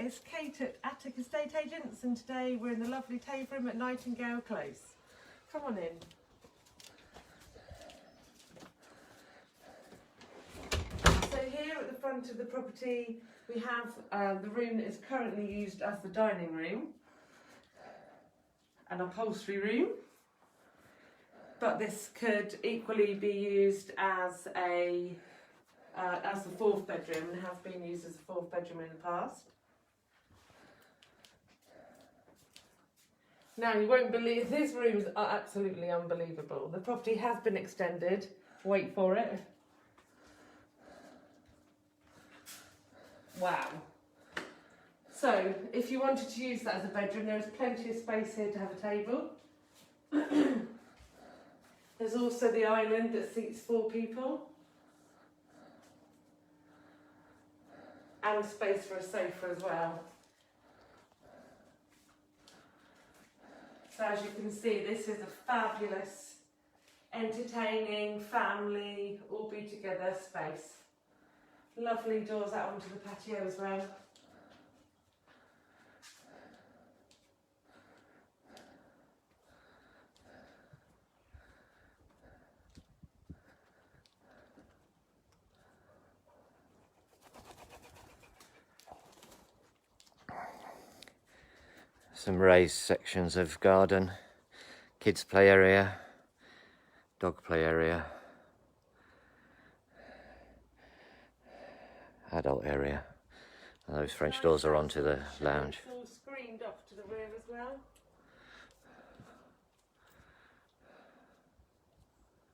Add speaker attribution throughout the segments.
Speaker 1: it's Kate at Attic Estate Agents, and today we're in the lovely Taverham at Nightingale Close. Come on in. So here at the front of the property we have the room that is currently used as the dining room, an upholstery room, but this could equally be used as the fourth bedroom, and has been used as a fourth bedroom in the past. Now you won't believe, these rooms are absolutely unbelievable. The property has been extended, wait for it. Wow. So if you wanted to use that as a bedroom, there is plenty of space here to have a table. There's also the island that seats 4 people. And space for a sofa as well. So as you can see, this is a fabulous, entertaining, family, all be together space. Lovely doors out onto the patio as well.
Speaker 2: Some raised sections of garden, kids play area, dog play area, adult area, and those French doors are onto the lounge.
Speaker 1: It's all screened off to the rear as well.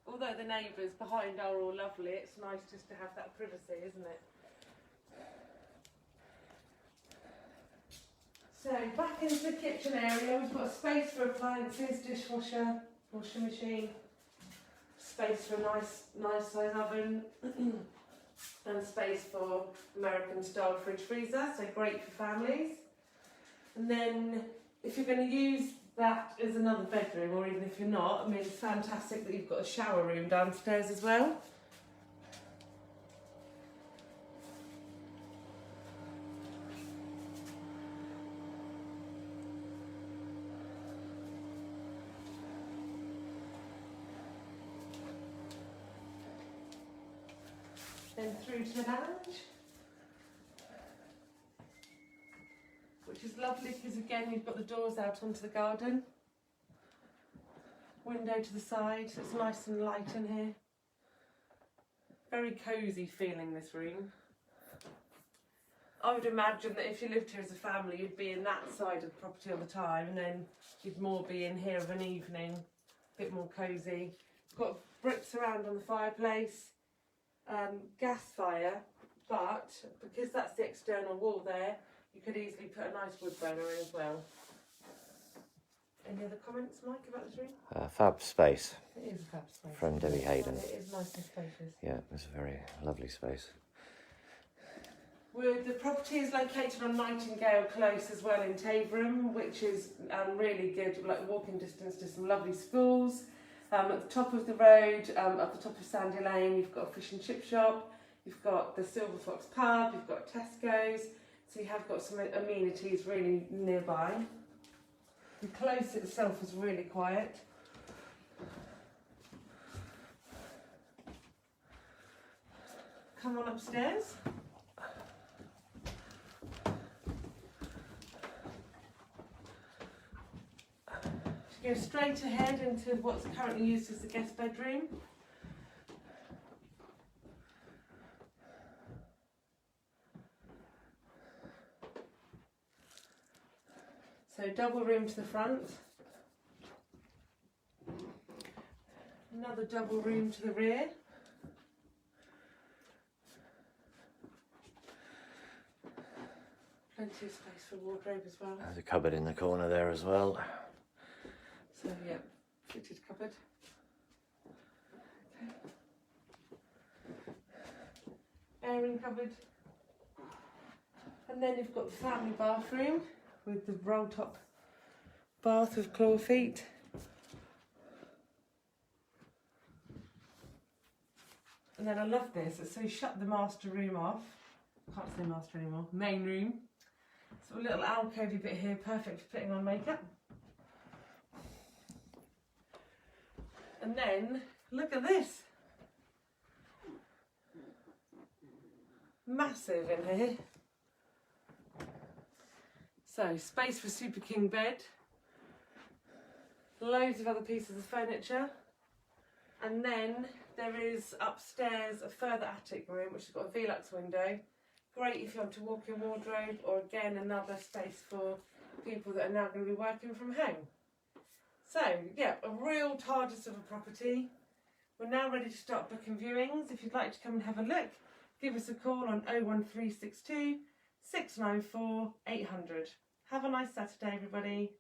Speaker 1: Although the neighbours behind are all lovely, it's nice just to have that privacy, isn't it? So back into the kitchen area, we've got space for appliances, dishwasher, washing machine, space for a nice size oven, and space for American style fridge freezer, so great for families. And then if you're going to use that as another bedroom, or even if you're not, I mean, it's fantastic that you've got a shower room downstairs as well. Then through to the lounge, which is lovely because again you've got the doors out onto the garden, window to the side, so it's nice and light in here. Very cosy feeling, this room. I would imagine that if you lived here as a family you'd be in that side of the property all the time, and then you'd more be in here of an evening, a bit more cosy. Got bricks around on the fireplace. Gas fire, but because that's the external wall there, you could easily put a nice wood burner in as well. Any other comments, Mike, about this room?
Speaker 2: Fab space.
Speaker 1: It is a fab space.
Speaker 2: From Debbie Hayden.
Speaker 1: It is nice and spacious.
Speaker 2: Yeah, it's a very lovely space.
Speaker 1: The property is located on Nightingale Close as well in Taverham, which is really good, like walking distance to some lovely schools. At the top of the road, at the top of Sandy Lane, you've got a fish and chip shop, you've got the Silver Fox pub, you've got Tesco's, so you have got some amenities really nearby. The close itself is really quiet. Come on upstairs. Go straight ahead into what's currently used as the guest bedroom. So double room to the front. Another double room to the rear. Plenty of space for wardrobe as well.
Speaker 2: There's a cupboard in the corner there as well.
Speaker 1: So yeah, fitted cupboard. Okay. Airing cupboard. And then you've got the family bathroom with the roll top bath with claw feet. And then I love this, so you shut the master room off. Can't say master anymore. Main room. So a little alcovey bit here, perfect for putting on makeup. And then, look at this. Massive in here. So, space for Super King bed. Loads of other pieces of furniture. And then there is upstairs a further attic room which has got a Velux window. Great if you want to walk-in wardrobe, or again another space for people that are now going to be working from home. So yeah, a real TARDIS of a property. We're now ready to start booking viewings. If you'd like to come and have a look, give us a call on 01362 694 800. Have a nice Saturday, everybody.